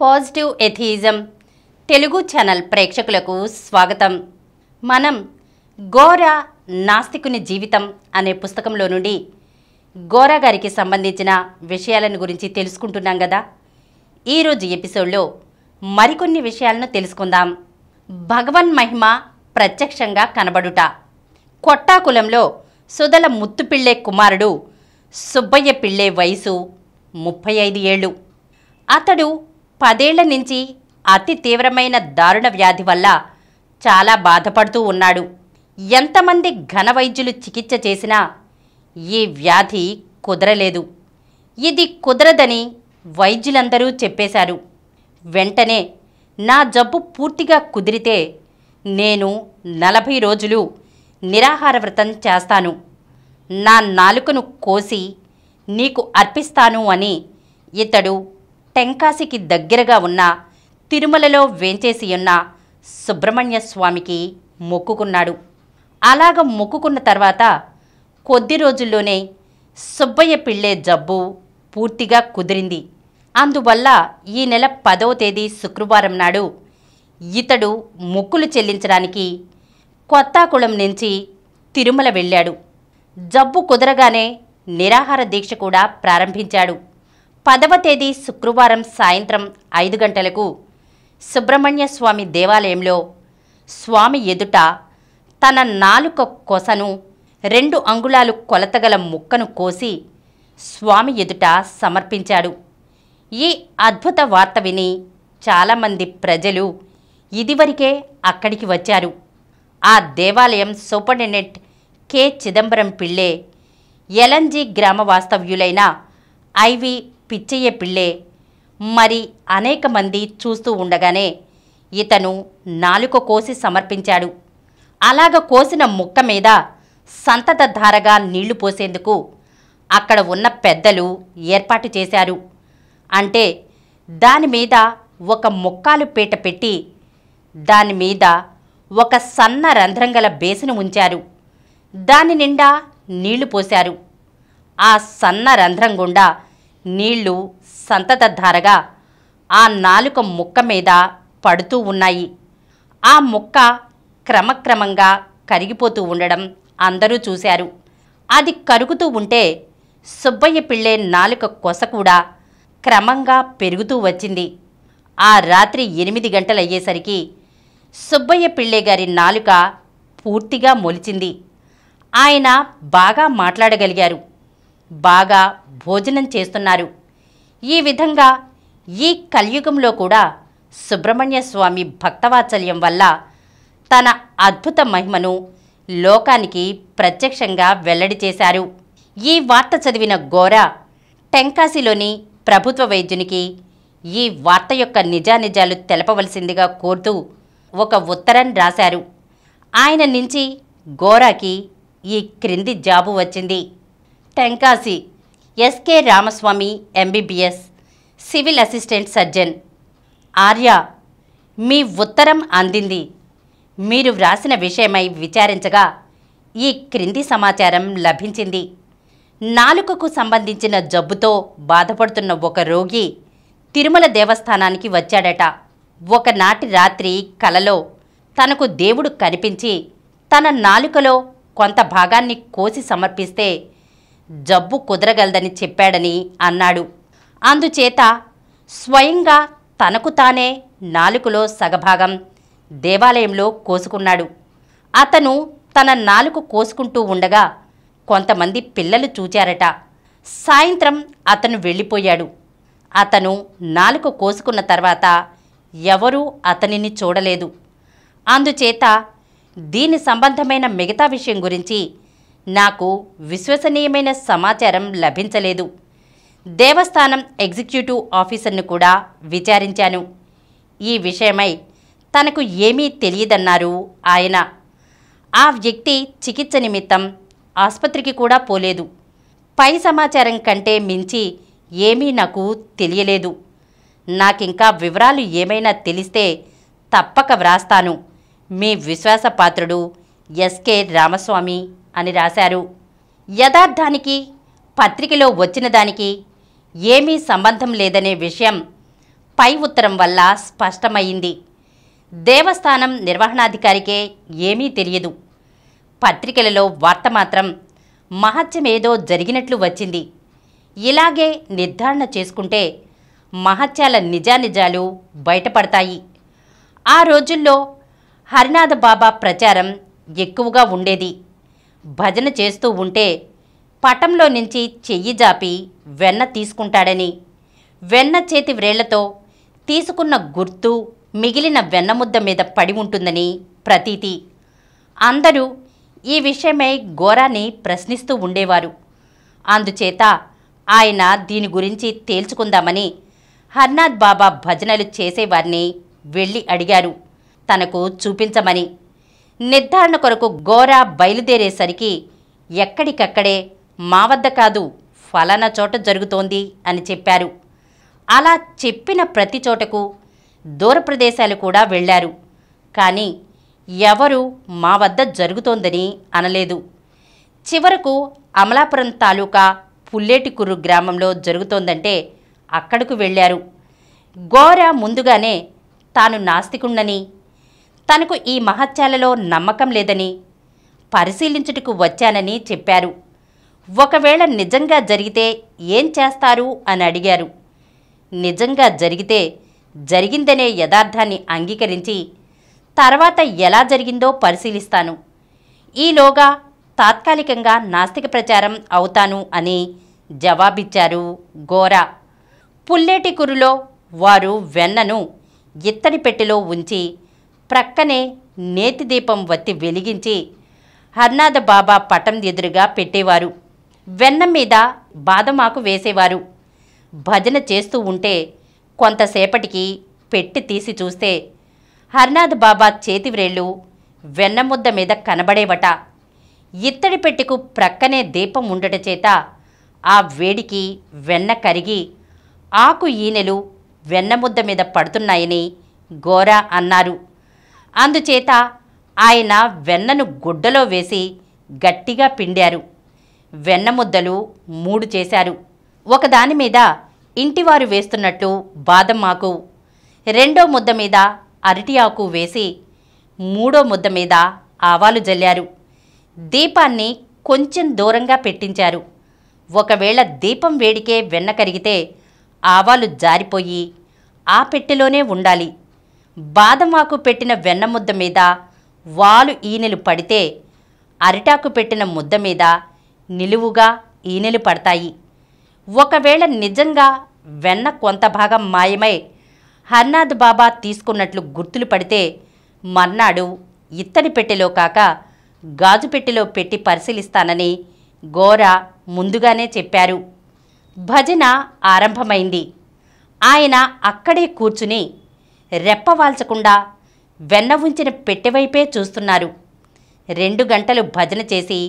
Positive atheism Telugu channel ప్రేక్షకులకు స్వాగతం. మనం గోరా నాస్తికుని జీవితం అనే పుస్తకంలో నుండి గోరా గారికి సంబంధించిన విషయాలను గురించి తెలుసుకుంటున్నాం కదా. ఈరోజు ఎపిసోడ్లో మరికొన్ని విషయాలను తెలుసుకుందాం. భగవన్ మహిమ ప్రత్యక్షంగా కనబడుట. కొట్టాకులంలో సుదల ముత్తుపిళ్ళే కుమారుడు సుబ్బయ్య పిళ్ళే వయసు 35 ఏళ్ళు. అతడు 10 ఏళ్ల నుంచి అతి తీవ్రమైన దారుణ వ్యాధి వల్ల చాలా బాధపడుతూ ఉన్నాడు. ఎంతమంది ఘన వైద్యులు చికిత్స చేసినా ఈ వ్యాధి కుదరలేదు. ఇది కుదరదని వైద్యులందరూ చెప్పేశారు. వెంటనే నా జబ్బు పూర్తిగా కుదిరితే నేను 40 రోజులు నిరాహార వ్రతం చేస్తాను, నా నాలుకను కోసి నీకు అర్పిస్తాను అని ఇతడు టెంకాసికి దగ్గరగా ఉన్న తిరుమలలో వేంచేసి ఉన్న సుబ్రహ్మణ్య స్వామికి మొక్కుకున్నాడు. అలాగ మొక్కుకున్న తర్వాత కొద్ది రోజుల్లోనే సుబ్బయ్య పిళ్ళే జబ్బు పూర్తిగా కుదిరింది. అందువల్ల ఈ నెల 10వ తేదీ శుక్రవారం నాడు ఇతడు మొక్కులు చెల్లించడానికి కొత్తాకుళం నుంచి తిరుమల వెళ్ళాడు. జబ్బు కుదరగానే నిరాహార దీక్ష కూడా ప్రారంభించాడు. 10వ తేదీ శుక్రవారం సాయంత్రం 5 గంటలకు సుబ్రహ్మణ్య స్వామి దేవాలయంలో స్వామి ఎదుట తన నాలుక కొసను 2 అంగుళాలు కొలతగల ముక్కను కోసి స్వామి ఎదుట సమర్పించాడు. ఈ అద్భుత వార్త విని చాలామంది ప్రజలు ఇదివరకే అక్కడికి వచ్చారు. ఆ దేవాలయం సూపరింటెండెంట్ కె చిదంబరం పిళ్ళే, ఎలంజీ గ్రామ వాస్తవ్యులైన ఐవి పిచ్చయ్య పిళ్ళే మరి అనేక మంది చూస్తూ ఉండగానే ఇతను నాలుక కోసి సమర్పించాడు. అలాగ కోసిన ముక్క మీద సంతతధారగా నీళ్లు పోసేందుకు అక్కడ ఉన్న పెద్దలు ఏర్పాటు చేశారు. అంటే దానిమీద ఒక ముక్కాలు పీట పెట్టి దానిమీద ఒక సన్న రంధ్రం గల బేసిను ఉంచారు. దాని నిండా నీళ్లు పోశారు. ఆ సన్న రంధ్రం గుండా నీళ్లు సంతతధారగా ఆ నాలుక ముక్క మీద పడుతూ ఉన్నాయి. ఆ ముక్క క్రమక్రమంగా కరిగిపోతూ ఉండడం అందరూ చూశారు. అది కరుగుతూ ఉంటే సుబ్బయ్య పిళ్ళే నాలుక కొస కూడా క్రమంగా పెరుగుతూ వచ్చింది. ఆ రాత్రి 8 గంటలయ్యేసరికి సుబ్బయ్య పిళ్ళే గారి నాలుక పూర్తిగా మొలిచింది. ఆయన బాగా మాట్లాడగలిగారు, బాగా భోజనం చేస్తున్నారు. ఈ విధంగా ఈ కలియుగంలో కూడా సుబ్రహ్మణ్య స్వామి భక్తవాత్సల్యం వల్ల తన అద్భుత మహిమను లోకానికి ప్రత్యక్షంగా వెల్లడి చేశారు. ఈ వార్త చదివిన గోరా టెంకాసిలోని ప్రభుత్వ వైద్యునికి ఈ వార్త యొక్క నిజానిజాలు తెలపవలసిందిగా కోరుతూ ఒక ఉత్తరం రాశారు. ఆయన నుంచి గోరాకి ఈ క్రింది జాబు వచ్చింది. Tenkasi SK Ramaswamy MBBS, civil assistant surgeon. Arya, మీ ఉత్తరం అందింది. మీరు వ్రాసిన విషయమై విచారించగా ఈ క్రింది సమాచారం లభించింది. నాలుకకు సంబంధించిన జబ్బుతో బాధపడుతున్న ఒక రోగి తిరుమల దేవస్థానానికి వచ్చాడట. ఒకనాటి రాత్రి కలలో తనకు దేవుడు కనిపించి తన నాలుకలో కొంత భాగాన్ని కోసి సమర్పిస్తే జబ్బు కుదరగలదని చెప్పాడని అన్నాడు. అందుచేత స్వయంగా తనకు తానే నాలుకలో సగభాగం దేవాలయంలో కోసుకున్నాడు. అతను తన నాలుక కోసుకుంటూ ఉండగా కొంతమంది పిల్లలు చూచారట. సాయంత్రం అతను వెళ్ళిపోయాడు. అతను నాలుక కోసుకున్న తర్వాత ఎవరూ అతనిని చూడలేదు. అందుచేత దీని సంబంధమైన మిగతా విషయం గురించి నాకు విశ్వసనీయమైన సమాచారం లభించలేదు. దేవస్థానం ఎగ్జిక్యూటివ్ ఆఫీసర్ను కూడా విచారించాను. ఈ విషయమై తనకు ఏమీ తెలియదన్నారు ఆయన. ఆ వ్యక్తి చికిత్స నిమిత్తం ఆసుపత్రికి కూడా పోలేదు. పై సమాచారం కంటే మించి ఏమీ నాకు తెలియలేదు. నాకింకా వివరాలు ఏమైనా తెలిస్తే తప్పక వ్రాస్తాను. మీ విశ్వాసపాత్రుడు ఎస్కే రామస్వామి అని రాశారు. యథార్థానికి పత్రికలో వచ్చిన దానికి ఏమీ సంబంధం లేదనే విషయం పై ఉత్తరం వల్ల స్పష్టమైంది. దేవస్థానం నిర్వహణాధికారికే ఏమీ తెలియదు. పత్రికలలో వార్త మాత్రం మహత్యమేదో జరిగినట్లు వచ్చింది. ఇలాగే నిర్ధారణ చేసుకుంటే మహత్యాల నిజానిజాలు బయటపడతాయి. ఆ రోజుల్లో హరినాథ బాబా ప్రచారం ఎక్కువగా ఉండేది. భజన చేస్తూ ఉంటే పటంలో నుంచి చెయ్యి జాపి వెన్న తీసుకుంటాడని, వెన్న చేతి వ్రేళ్లతో తీసుకున్న గుర్తు మిగిలిన వెన్నముద్ద మీద పడి ఉంటుందని ప్రతీతి. అందరూ ఈ విషయమై గోరాని ప్రశ్నిస్తూ ఉండేవారు. అందుచేత ఆయన దీని గురించి తేల్చుకుందామని హరినాథ్ బాబా భజనలు చేసేవారిని వెళ్ళి అడిగారు తనకు చూపించమని. నిర్ధారణ కొరకు గోరా బయలుదేరేసరికి ఎక్కడికక్కడే మా వద్ద కాదు, ఫలానా చోట జరుగుతోంది అని చెప్పారు. అలా చెప్పిన ప్రతి చోటకు దూర ప్రదేశాలు కూడా వెళ్ళారు. కానీ ఎవరూ మా వద్ద జరుగుతోందని అనలేదు. చివరకు అమలాపురం తాలూకా పుల్లేటికుర్రు గ్రామంలో జరుగుతోందంటే అక్కడకు వెళ్ళారు. గోరా ముందుగానే తాను నాస్తికుణ్ణని, తనకు ఈ మహత్యాలలో నమ్మకం లేదని, పరిశీలించుటకు వచ్చానని చెప్పారు. ఒకవేళ నిజంగా జరిగితే ఏం చేస్తారు అని అడిగారు. నిజంగా జరిగితే జరిగిందనే యథార్థాన్ని అంగీకరించి తర్వాత ఎలా జరిగిందో పరిశీలిస్తాను. ఈలోగా తాత్కాలికంగా నాస్తిక ప్రచారం అవుతాను అని జవాబిచ్చారు గోరా. పుల్లేటికురులో వారు వెన్నను ఇత్తడి పెట్టెలో ఉంచి ప్రక్కనే నేతి దీపం వత్తి వెలిగించి హరినాథ బాబా పటం ఎదురుగా పెట్టేవారు. వెన్న మీద బాదమాకు వేసేవారు. భజన చేస్తూ ఉంటే కొంతసేపటికి పెట్టి తీసి చూస్తే హరినాథ్ బాబా చేతి వ్రేళ్ళు వెన్నముద్ద మీద కనబడేవట. ఇత్తడి పెట్టెకు ప్రక్కనే దీపం ఉండట చేత ఆ వేడికి వెన్న కరిగి ఆకు ఈనెలు వెన్నముద్ద మీద పడుతున్నాయని గోరా అన్నారు. అందుచేత ఆయన వెన్నను గుడ్డలో వేసి గట్టిగా పిండారు. వెన్నముద్దలు 3 చేశారు. ఒకదాని మీద ఇంటివారు వేస్తున్నట్లు బాదం ఆకు, రెండో ముద్ద మీద అరటి ఆకు వేసి 3వ ముద్ద మీద ఆవాలు జల్లారు. దీపాన్ని కొంచెం దూరంగా పెట్టించారు. ఒకవేళ దీపం వేడికే వెన్న కరిగితే ఆవాలు జారిపోయి ఆ పెట్టెలోనే ఉండాలి. బాదం ఆకు పెట్టిన వెన్న ముద్ద మీద వాలు ఈనెలు పడితే అరిటాకు పెట్టిన ముద్ద మీద నిలువుగా ఈనెలు పడతాయి. ఒకవేళ నిజంగా వెన్న కొంత భాగం మాయమై హరినాథ్ బాబా తీసుకున్నట్లు గుర్తులు పడితే మర్నాడు ఇత్తడి పెట్టెలో కాక గాజు పెట్టెలో పెట్టి పరిశీలిస్తానని గోరా ముందుగానే చెప్పారు. భజన ఆరంభమైంది. ఆయన అక్కడే కూర్చుని రెప్పవాల్చకుండా వెన్న ఉంచిన పెట్టెవైపే చూస్తున్నారు. 2 గంటలు భజన చేసి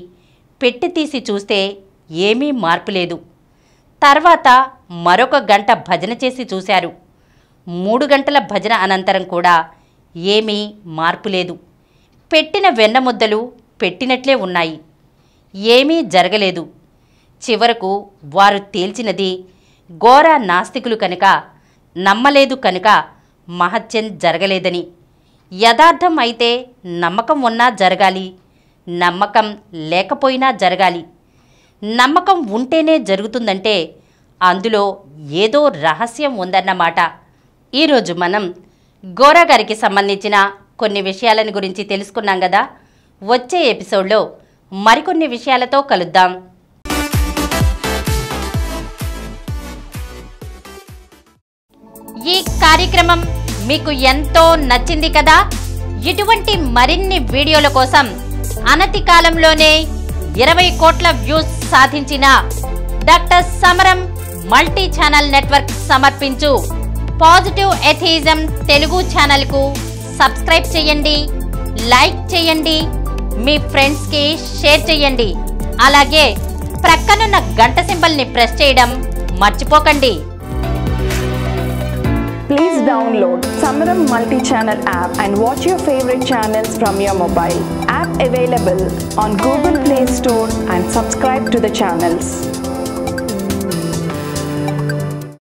పెట్టి తీసి చూస్తే ఏమీ మార్పు లేదు. తర్వాత మరొక గంట భజన చేసి చూశారు. 3 గంటల భజన అనంతరం కూడా ఏమీ మార్పు లేదు. పెట్టిన వెన్న ముద్దలు పెట్టినట్లే ఉన్నాయి. ఏమీ జరగలేదు. చివరకు వారు తేల్చినది గోరా నాస్తికులు కనుక, నమ్మలేదు కనుక మహత్యం జరగలేదని. యథార్థం అయితే నమ్మకం ఉన్నా జరగాలి, నమ్మకం లేకపోయినా జరగాలి. నమ్మకం ఉంటేనే జరుగుతుందంటే అందులో ఏదో రహస్యం ఉందన్నమాట. ఈరోజు మనం గోరా గారికి సంబంధించిన కొన్ని విషయాలను గురించి తెలుసుకున్నాం కదా. వచ్చే ఎపిసోడ్లో మరికొన్ని విషయాలతో కలుద్దాం. ఈ కార్యక్రమం మీకు ఎంతో నచ్చింది కదా. ఇటువంటి మరిన్ని వీడియోల కోసం అనతి కాలంలోనే 20 కోట్ల వ్యూస్ సాధించిన డాక్టర్ సమరం మల్టీ ఛానల్ నెట్వర్క్ సమర్పించు పాజిటివ్ ఎథియిజం తెలుగు ఛానల్కు సబ్స్క్రైబ్ చేయండి, లైక్ చేయండి, మీ ఫ్రెండ్స్కి షేర్ చేయండి. అలాగే ప్రక్కనున్న గంట సింబల్ని ప్రెస్ చేయడం మర్చిపోకండి. Please download Samaram multi-channel app and watch your favorite channels from your mobile. App available on Google Play Store and subscribe to the channels.